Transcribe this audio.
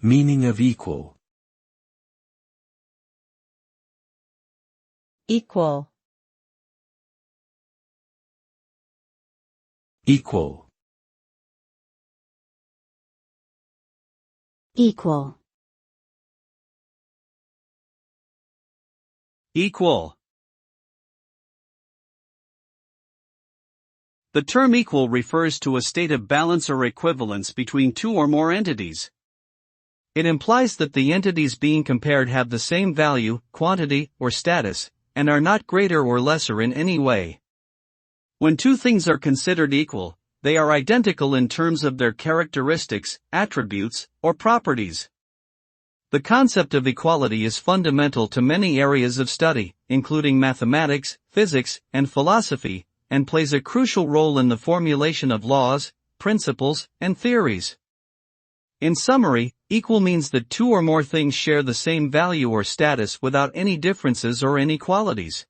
Meaning of equal. Equal. Equal. Equal. Equal. The term equal refers to a state of balance or equivalence between two or more entities. It implies that the entities being compared have the same value, quantity, or status, and are not greater or lesser in any way. When two things are considered equal, they are identical in terms of their characteristics, attributes, or properties. The concept of equality is fundamental to many areas of study, including mathematics, physics, and philosophy, and plays a crucial role in the formulation of laws, principles, and theories. In summary, equal means that two or more things share the same value or status without any differences or inequalities.